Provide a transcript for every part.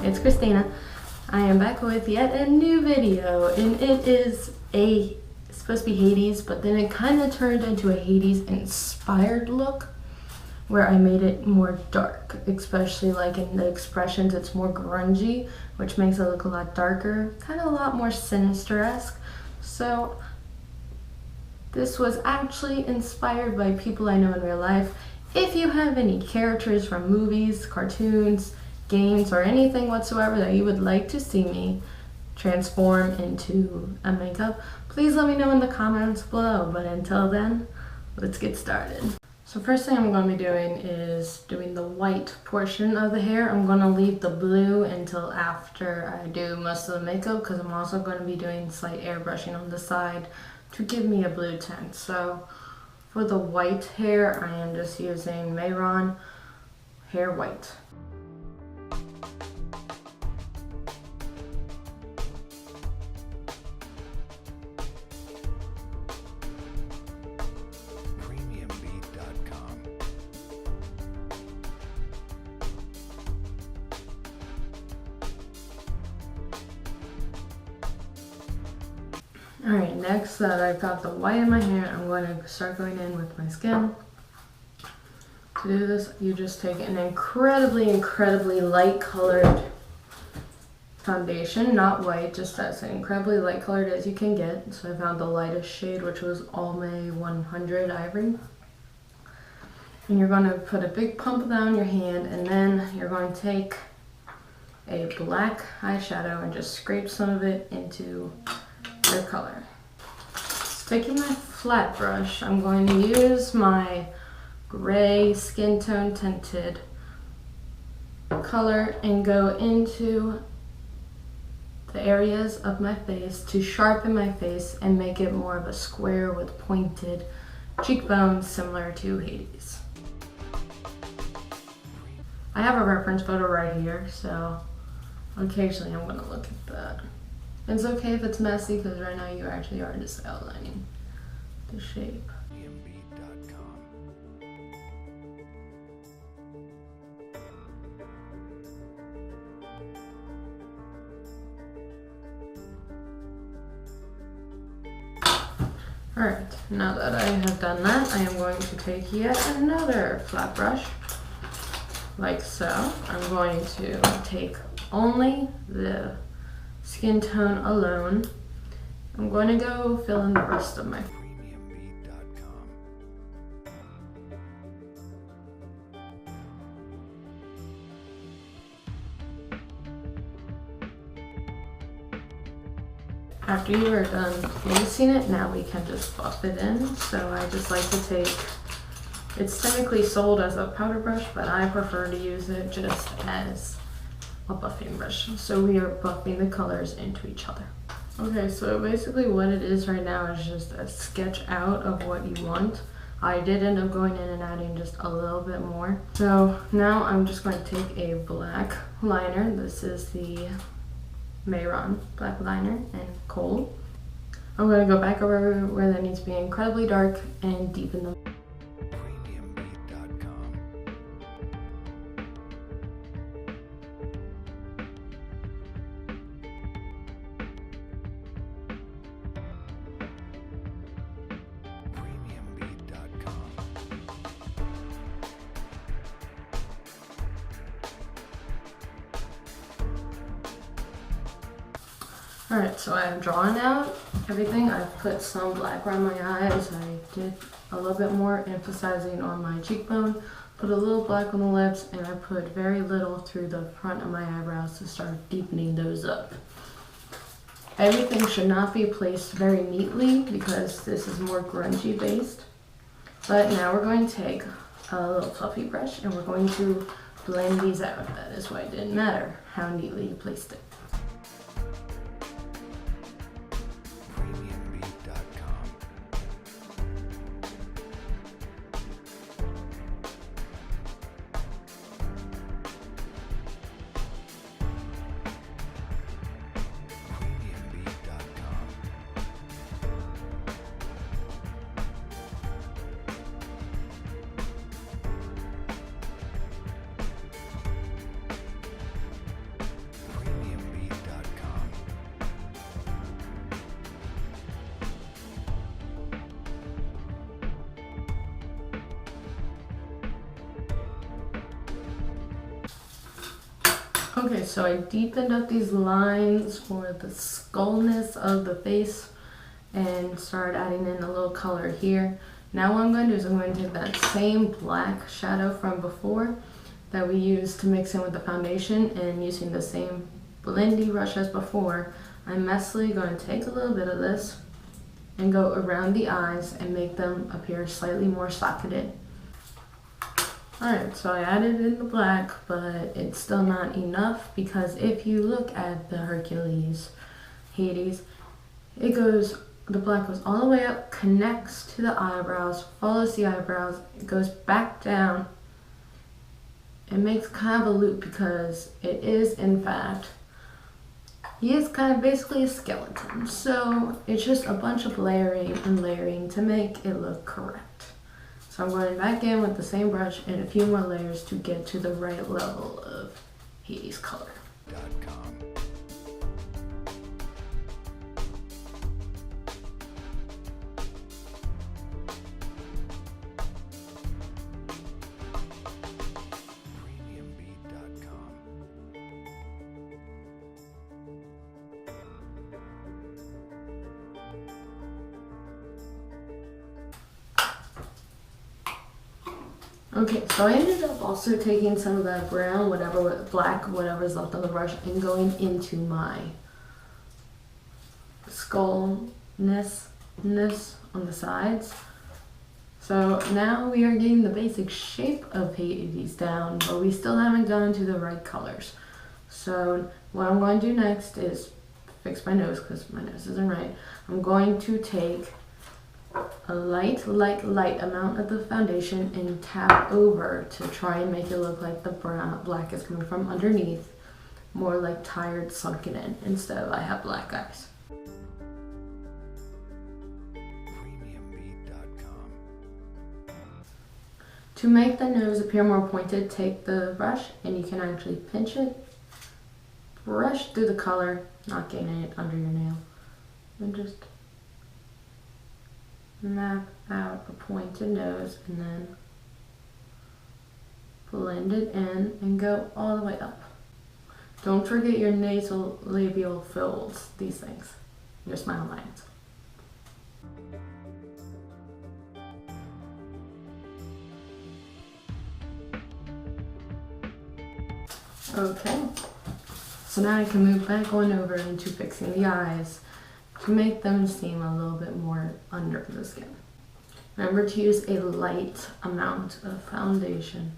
it's Christina. I am back with yet a new video, and it is supposed to be Hades, but then it kind of turned into a Hades inspired look where I made it more dark, especially like in the expressions. It's more grungy, which makes it look a lot darker, kind of a lot more sinister-esque. So this was actually inspired by people I know in real life. If you have any characters from movies, cartoons, games, or anything whatsoever that you would like to see me transform into a makeup, please let me know in the comments below. But until then, let's get started. So first thing I'm going to be doing is doing the white portion of the hair. I'm going to leave the blue until after I do most of the makeup, because I'm also going to be doing slight airbrushing on the side to give me a blue tint. So for the white hair, I am just using Mayron Hair White. Alright, next that I've got the white in my hair, I'm going to start going in with my skin. To do this, you just take an incredibly light colored foundation, not white, just as incredibly light colored as you can get. So I found the lightest shade, which was Almay 100 Ivory. And you're going to put a big pump down your hand, and then you're going to take a black eyeshadow and just scrape some of it into your color. Taking my flat brush, I'm going to use my gray skin tone tinted color and go into the areas of my face to sharpen my face and make it more of a square with pointed cheekbones, similar to Hades. I have a reference photo right here, so occasionally I'm going to look at that. It's okay if it's messy, because right now you actually are just outlining the shape. Alright, now that I have done that, I am going to take yet another flat brush, like so. I'm going to take only the skin tone alone. I'm going to go fill in the rest of my After you are done placing it, now we can just buff it in. So I just like to take, it's technically sold as a powder brush, but I prefer to use it just as a buffing brush. So we are buffing the colors into each other. Okay, so basically what it is right now is just a sketch out of what you want. I did end up going in and adding just a little bit more. So now I'm just going to take a black liner. This is the Mayron black liner in Cold. I'm going to go back over where that needs to be incredibly dark and deepen them. Alright, so I have drawn out everything. I've put some black around my eyes. I did a little bit more emphasizing on my cheekbone, put a little black on the lips, and I put very little through the front of my eyebrows to start deepening those up. Everything should not be placed very neatly because this is more grungy based. But now we're going to take a little fluffy brush and we're going to blend these out. That is why it didn't matter how neatly you placed it. Okay, so I deepened up these lines for the skullness of the face and started adding in a little color here. Now what I'm going to do is I'm going to take that same black shadow from before that we used to mix in with the foundation, and using the same blendy brush as before, I'm messily going to take a little bit of this and go around the eyes and make them appear slightly more socketed. Alright, so I added in the black, but it's still not enough, because if you look at the Hercules Hades, the black goes all the way up, connects to the eyebrows, follows the eyebrows, it goes back down. It makes kind of a loop because it is, in fact, he is kind of basically a skeleton. So it's just a bunch of layering and layering to make it look correct. So I'm going back in with the same brush and a few more layers to get to the right level of Hades color. Okay, so I ended up also taking some of that brown, black, whatever's left on the brush, and going into my skullness on the sides. So now we are getting the basic shape of Hades down, but we still haven't gone to the right colors. So what I'm going to do next is fix my nose, because my nose isn't right. I'm going to take a light amount of the foundation and tap over to try and make it look like the black is coming from underneath, more like tired, sunken in, instead of I have black eyes. To make the nose appear more pointed, take the brush and you can actually pinch it, brush through the color, not getting it under your nail, and just map out a pointed nose and then blend it in and go all the way up. Don't forget your nasal labial folds, these things, your smile lines. Okay, so now I can move back on over into fixing the eyes to make them seem a little bit more under the skin. Remember to use a light amount of foundation.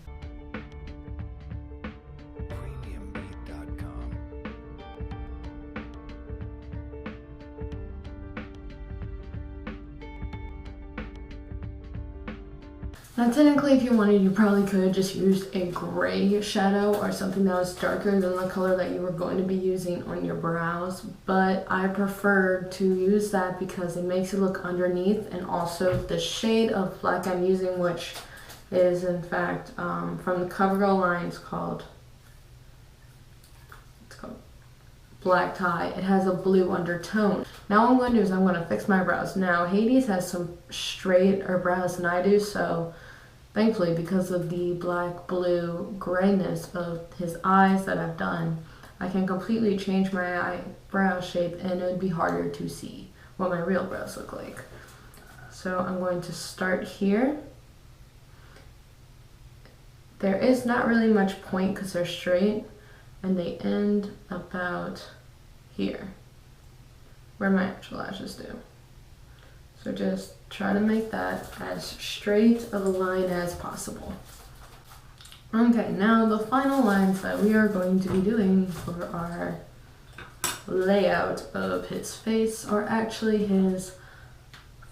Now technically, if you wanted, you probably could have just used a gray shadow or something that was darker than the color that you were going to be using on your brows, but I preferred to use that because it makes it look underneath, and also the shade of black I'm using, which is in fact from the CoverGirl line, it's called Black Tie. It has a blue undertone. Now what I'm going to do is I'm going to fix my brows. Now Hades has some straighter brows than I do, so thankfully, because of the black, blue, grayness of his eyes that I've done, I can completely change my eyebrow shape and it would be harder to see what my real brows look like. So I'm going to start here. There is not really much point because they're straight, and they end about here, where my actual lashes do. So just try to make that as straight of a line as possible. Okay, now the final lines that we are going to be doing for our layout of his face are actually his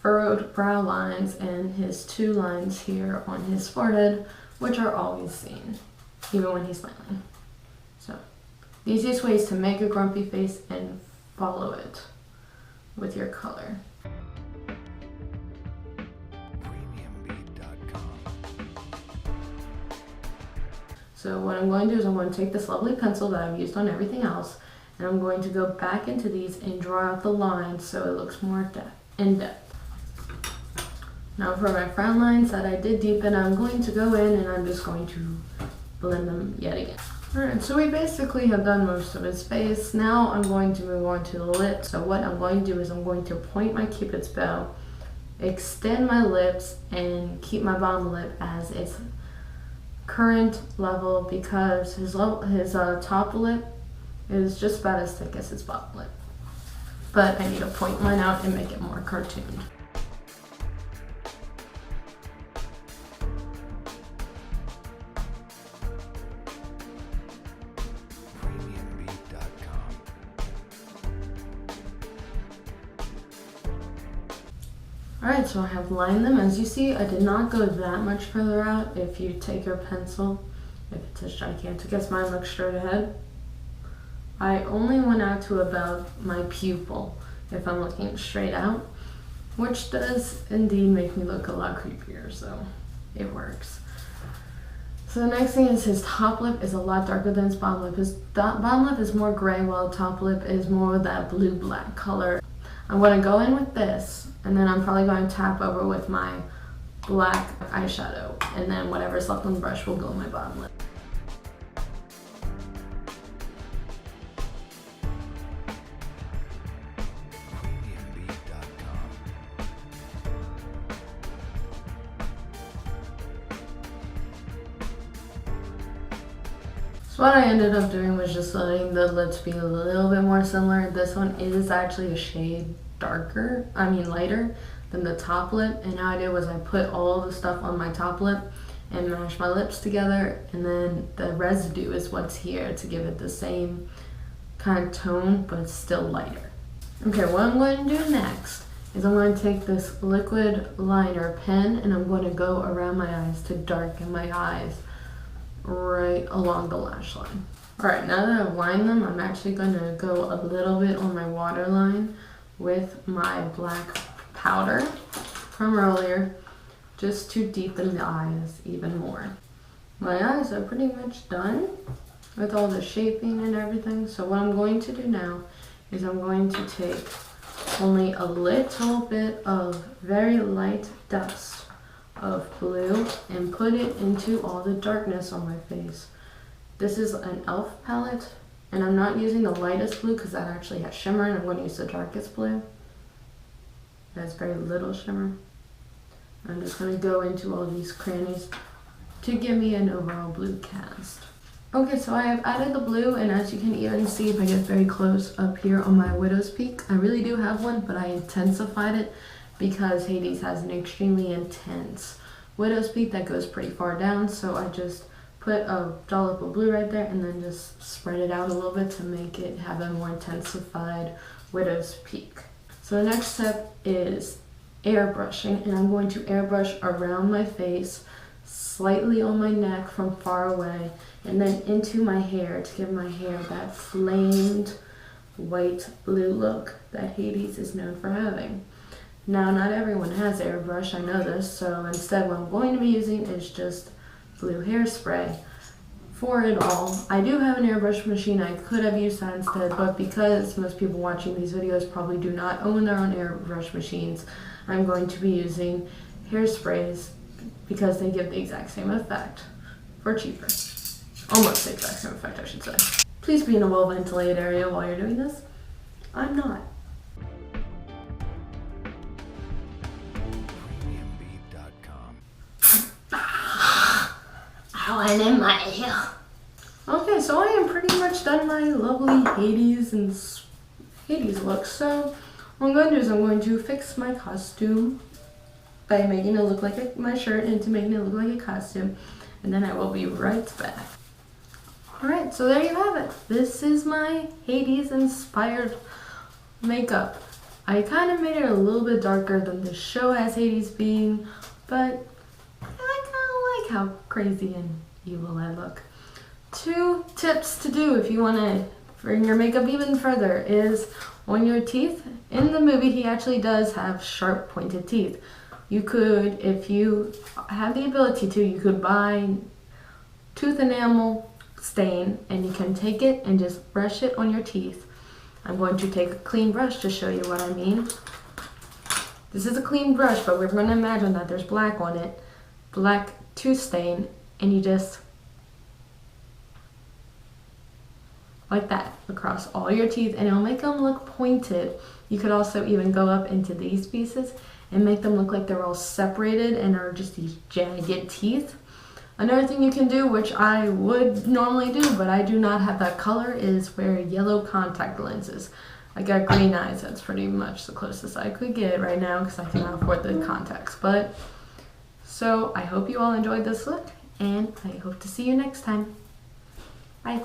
furrowed brow lines and his two lines here on his forehead, which are always seen, even when he's smiling. So the easiest way is to make a grumpy face and follow it with your color. So what I'm going to do is I'm going to take this lovely pencil that I've used on everything else, and I'm going to go back into these and draw out the lines so it looks more in depth. Now for my frown lines that I did deepen, I'm going to go in and I'm just going to blend them yet again. Alright, so we basically have done most of his face. Now I'm going to move on to the lips. So what I'm going to do is I'm going to point my Cupid's bow, extend my lips, and keep my bottom lip as its current level because his top lip is just about as thick as his bottom lip. But I need to point mine out and make it more cartooned. Alright, so I have lined them. As you see, I did not go that much further out. If you take your pencil, if it's as gigantic as mine, look straight ahead. I only went out to about my pupil if I'm looking straight out, which does indeed make me look a lot creepier, so it works. So the next thing is his top lip is a lot darker than his bottom lip. His bottom lip is more gray while the top lip is more of that blue-black color. I'm going to go in with this, and then I'm probably going to tap over with my black eyeshadow, and then whatever's left on the brush will go on my bottom lip. So what I ended up doing was just letting the lips be a little bit more similar. This one is actually a shade lighter than the top lip. And how I did was I put all the stuff on my top lip and mashed my lips together. And then the residue is what's here to give it the same kind of tone, but it's still lighter. Okay, what I'm going to do next is I'm going to take this liquid liner pen and I'm going to go around my eyes to darken my eyes right along the lash line. Alright, now that I've lined them, I'm actually going to go a little bit on my waterline with my black powder from earlier, just to deepen the eyes even more. My eyes are pretty much done with all the shaping and everything, so what I'm going to do now is I'm going to take only a little bit of very light dust of blue and put it into all the darkness on my face. This is an e.l.f. palette, and I'm not using the lightest blue because that actually has shimmer, and I'm going to use the darkest blue. It has very little shimmer. I'm just going to go into all these crannies to give me an overall blue cast. Okay, so I have added the blue, and as you can even see if I get very close up here on my widow's peak, I really do have one, but I intensified it because Hades has an extremely intense widow's peak that goes pretty far down, so I just put a dollop of blue right there and then just spread it out a little bit to make it have a more intensified widow's peak. So the next step is airbrushing, and I'm going to airbrush around my face, slightly on my neck from far away, and then into my hair to give my hair that flamed white blue look that Hades is known for having. Now, not everyone has airbrush, I know this, so instead what I'm going to be using is just blue hairspray for it all. I do have an airbrush machine. I could have used that instead, but because most people watching these videos probably do not own their own airbrush machines, I'm going to be using hairsprays because they give the exact same effect for cheaper. Almost the exact same effect, I should say. Please be in a well-ventilated area while you're doing this. I'm not. And in my ear. Okay, so I am pretty much done my lovely Hades look. So what I'm going to do is I'm going to fix my costume by making it look like my shirt into making it look like a costume, and then I will be right back. Alright, so there you have it. This is my Hades inspired makeup. I kind of made it a little bit darker than the show has Hades being, but I kind of like how crazy and evil I look. 2 tips to do if you want to bring your makeup even further is on your teeth. In the movie, he actually does have sharp pointed teeth. You could, if you have the ability to, you could buy tooth enamel stain and you can take it and just brush it on your teeth. I'm going to take a clean brush to show you what I mean. This is a clean brush, but we're going to imagine that there's black on it, black tooth stain, and you just like that across all your teeth, and it'll make them look pointed. You could also even go up into these pieces and make them look like they're all separated and are just these jagged teeth. Another thing you can do, which I would normally do, but I do not have that color, is wear yellow contact lenses. I got green eyes, that's pretty much the closest I could get right now because I cannot afford the contacts. But, so I hope you all enjoyed this look, and I hope to see you next time. Bye.